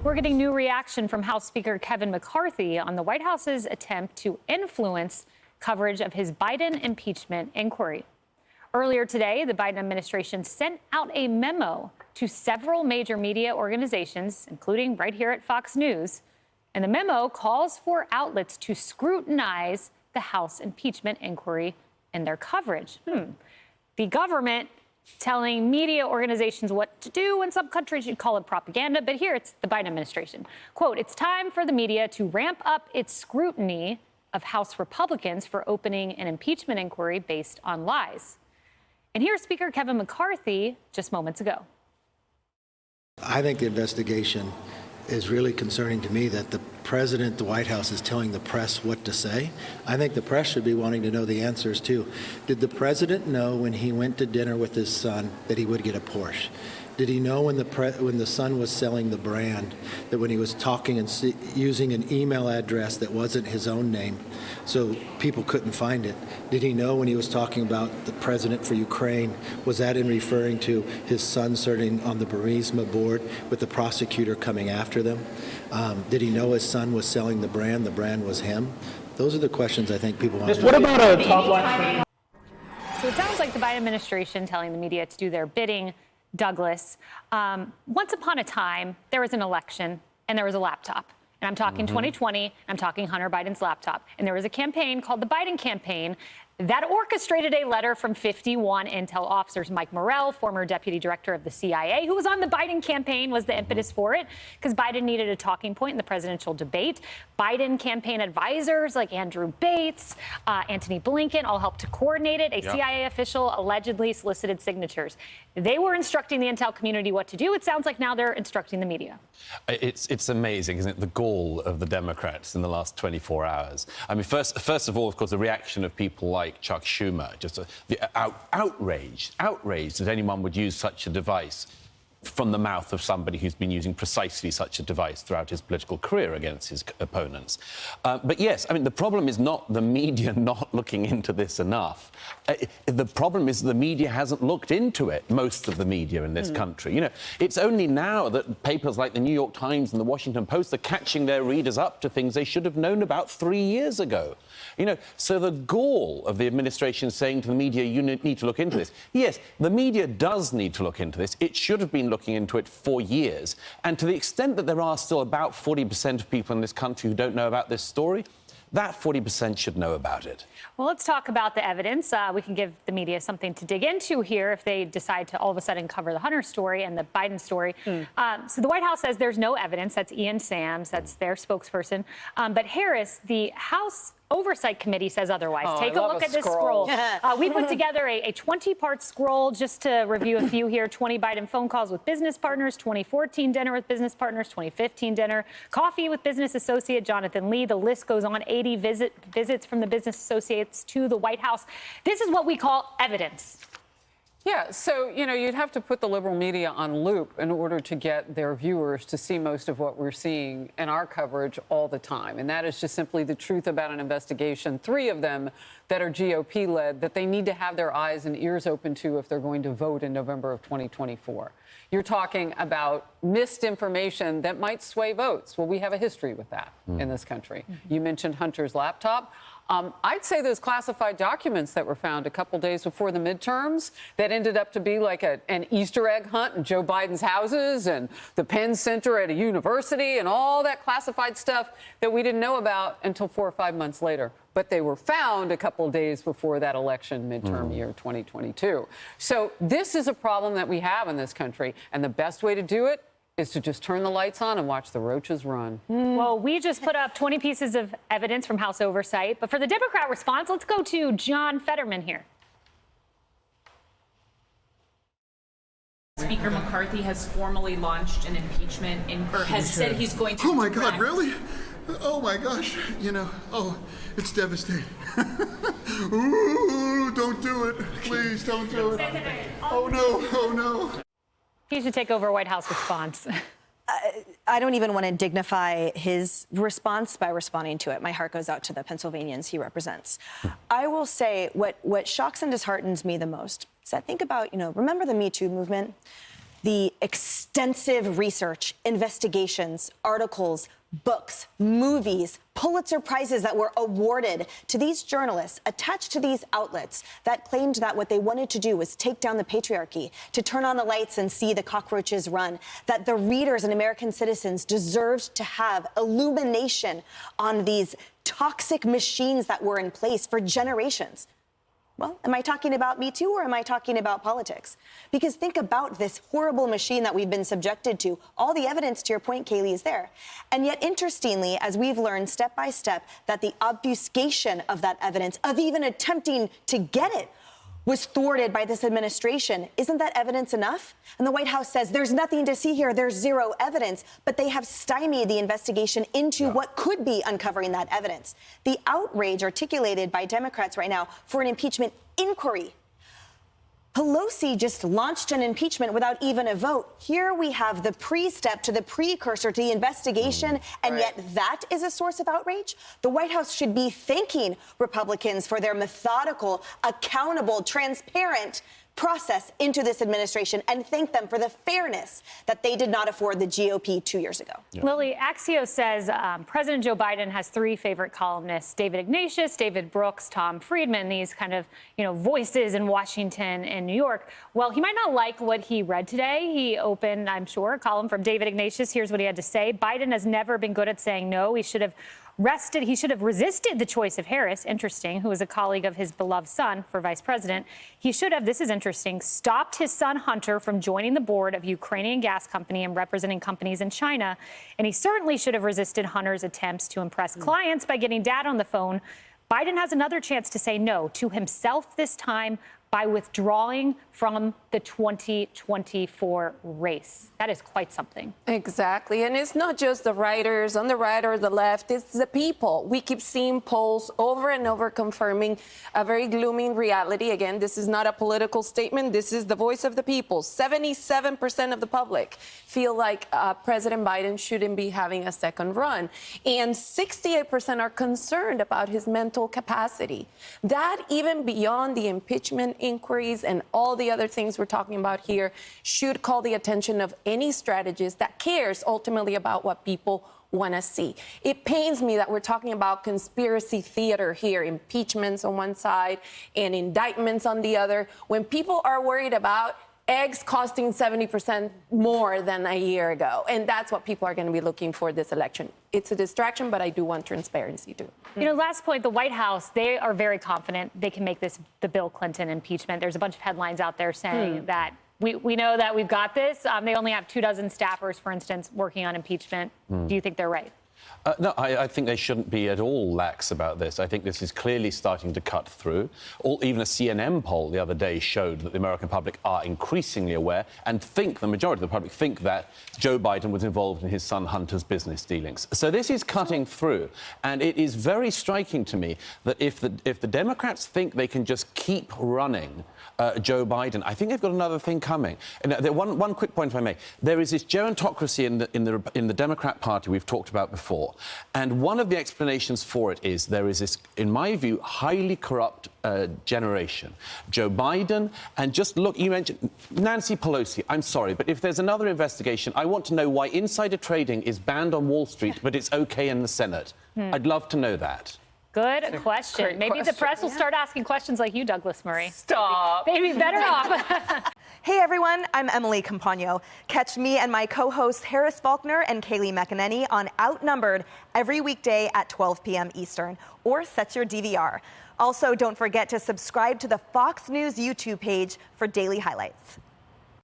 We're getting new reaction from House Speaker Kevin McCarthy on the White House's attempt to influence coverage of his Biden impeachment inquiry. Earlier today, the Biden administration sent out a memo to several major media organizations, including right here at Fox News. And the memo calls for outlets to scrutinize the House impeachment inquiry and their coverage. The government telling media organizations what to do. In some countries, you'd call it propaganda, but here it's the Biden administration. Quote, "It's time for the media to ramp up its scrutiny of House Republicans for opening an impeachment inquiry based on lies." And here's Speaker Kevin McCarthy just moments ago. I think the investigation is really concerning to me that the president, the White House, is telling the press what to say. I think the press should be wanting to know the answers, too. Did the president know when he went to dinner with his son that he would get a Porsche? Did he know when the son was selling the brand, that when he was talking and using an email address that wasn't his own name, so people couldn't find it? Did he know when he was talking about the president for Ukraine, was that in referring to his son serving on the Burisma board with the prosecutor coming after them? Did he know his son was selling the brand was him? Those are the questions I think people want to know. What about a top line? So it sounds like the Biden administration telling the media to do their bidding. Douglas, once upon a time, there was an election and there was a laptop. And I'm talking 2020, I'm talking Hunter Biden's laptop. And there was a campaign called the Biden campaign that orchestrated a letter from 51 intel officers. Mike Morrell, former deputy director of the CIA, who was on the Biden campaign, was the impetus for it, because Biden needed a talking point in the presidential debate. Biden campaign advisors like Andrew Bates, Antony Blinken, all helped to coordinate it. A CIA official allegedly solicited signatures. They were instructing the intel community what to do. It sounds like now they're instructing the media. It's amazing, isn't it? The gall of the Democrats in the last 24 hours. I mean, first of all, of course, the reaction of people like Chuck Schumer, just outraged that anyone would use such a device from the mouth of somebody who's been using precisely such a device throughout his political career against his opponents. But yes, I mean, the problem is not the media not looking into this enough. The problem is the media hasn't looked into it, most of the media in this country. You know, it's only now that papers like the New York Times and the Washington Post are catching their readers up to things they should have known about 3 years ago. You know, so the gall of the administration saying to the media, you need to look into this. Yes, the media does need to look into this. It should have been looking into it for years. And to the extent that there are still about 40% of people in this country who don't know about this story, that 40% should know about it. Well, let's talk about the evidence. We can give the media something to dig into here if they decide to all of a sudden cover the Hunter story and the Biden story. So the White House says there's no evidence. That's Ian Sams. That's their spokesperson. But Harris, the House Oversight Committee, says otherwise. Take a look at this scroll. We put together a 20-part scroll just to review a few here. 20 Biden phone calls with business partners, 2014 dinner with business partners, 2015 dinner, coffee with business associate Jonathan Lee. The list goes on. 80 visits from the business associates to the White House. This is what we call evidence. Yeah, so, you know, you'd have to put the liberal media on loop in order to get their viewers to see most of what we're seeing in our coverage all the time. And that is just simply the truth about an investigation, 3 of them that are GOP-led, that they need to have their eyes and ears open to if they're going to vote in November of 2024. You're talking about missed information that might sway votes. Well, we have a history with that in this country. You mentioned Hunter's laptop. I'd say those classified documents that were found a couple days before the midterms that ended up to be like an Easter egg hunt in Joe Biden's houses and the Penn Center at a university and all that classified stuff that we didn't know about until 4 or 5 months later. But they were found a couple of days before that election midterm year 2022. So this is a problem that we have in this country. And the best way to do it is to just turn the lights on and watch the roaches run. Well, we just put up 20 pieces of evidence from House Oversight. But for the Democrat response, let's go to John Fetterman here. Speaker McCarthy has formally launched an impeachment or has said he's going to. Oh my God, really? Oh my gosh, you know, it's devastating. Ooh, don't do it. Please don't do it. Oh no, oh no. He should take over White House response. I don't even want to dignify his response by responding to it. My heart goes out to the Pennsylvanians he represents. I will say what shocks and disheartens me the most is I think about, remember the Me Too movement? the extensive research, investigations, articles, books, movies, Pulitzer Prizes that were awarded to these journalists attached to these outlets that claimed that what they wanted to do was take down the patriarchy, to turn on the lights and see the cockroaches run, that the readers and American citizens deserved to have illumination on these toxic machines that were in place for generations. Well, am I talking about Me Too or am I talking about politics? Because think about this horrible machine that we've been subjected to. All the evidence, to your point, Kayleigh, is there. And yet, interestingly, as we've learned step by step, that the obfuscation of that evidence, of even attempting to get it, was thwarted by this administration. Isn't that evidence enough? And the White House says there's nothing to see here, there's zero evidence, but they have stymied the investigation into what could be uncovering that evidence. The outrage articulated by Democrats right now for an impeachment inquiry. Pelosi just launched an impeachment without even a vote. Here we have the pre-step to the precursor to the investigation, and yet that is a source of outrage? The White House should be thanking Republicans for their methodical, accountable, transparent process into this administration and thank them for the fairness that they did not afford the GOP 2 years ago. Lily, Axios says President Joe Biden has three favorite columnists: David Ignatius, David Brooks, Tom Friedman, these kind of, voices in Washington and New York. Well, he might not like what he read today. He opened, I'm sure, a column from David Ignatius. Here's what he had to say. Biden has never been good at saying no. He should have resisted the choice of Harris, interesting, who was a colleague of his beloved son for vice president. He should have, this is interesting, stopped his son Hunter from joining the board of Ukrainian gas company and representing companies in China. And he certainly should have resisted Hunter's attempts to impress clients by getting dad on the phone. Biden has another chance to say no to himself this time by withdrawing from the 2024 race. That is quite something. Exactly. And it's not just the writers on the right or the left, it's the people. We keep seeing polls over and over confirming a very gloomy reality. Again, this is not a political statement. This is the voice of the people. 77% of the public feel like President Biden shouldn't be having a second run. And 68% are concerned about his mental capacity. That, even beyond the impeachment inquiries and all the other things we're talking about here, should call the attention of any strategist that cares ultimately about what people want to see. It pains me that we're talking about conspiracy theater here, impeachments on one side and indictments on the other, when people are worried about eggs costing 70% more than a year ago. And that's what people are going to be looking for this election. It's a distraction, but I do want transparency too. Last point, the White House, they are very confident they can make this the Bill Clinton impeachment. There's a bunch of headlines out there saying that we know that we've got this. They only have 24 staffers, for instance, working on impeachment. Do you think they're right? No, I think they shouldn't be at all lax about this. I think this is clearly starting to cut through. Even a CNN poll the other day showed that the American public are increasingly aware and think, the majority of the public think, that Joe Biden was involved in his son Hunter's business dealings. So this is cutting through. And it is very striking to me that if the Democrats think they can just keep running Joe Biden, I think they've got another thing coming. And one quick point, if I may. There is this gerontocracy in the Democrat Party we've talked about before. And one of the explanations for it is there is this, in my view, highly corrupt generation. Joe Biden, and just look, you mentioned Nancy Pelosi. I'm sorry, but if there's another investigation, I want to know why insider trading is banned on Wall Street, but it's okay in the Senate. I'd love to know that. Good question. Maybe the press will start asking questions like you, Douglas Murray. Stop. Maybe better off. Hey everyone, I'm Emily Campagno. Catch me and my co-hosts Harris Faulkner and Kayleigh McEnany on Outnumbered every weekday at 12 p.m. Eastern, or set your DVR. Also, don't forget to subscribe to the Fox News YouTube page for daily highlights.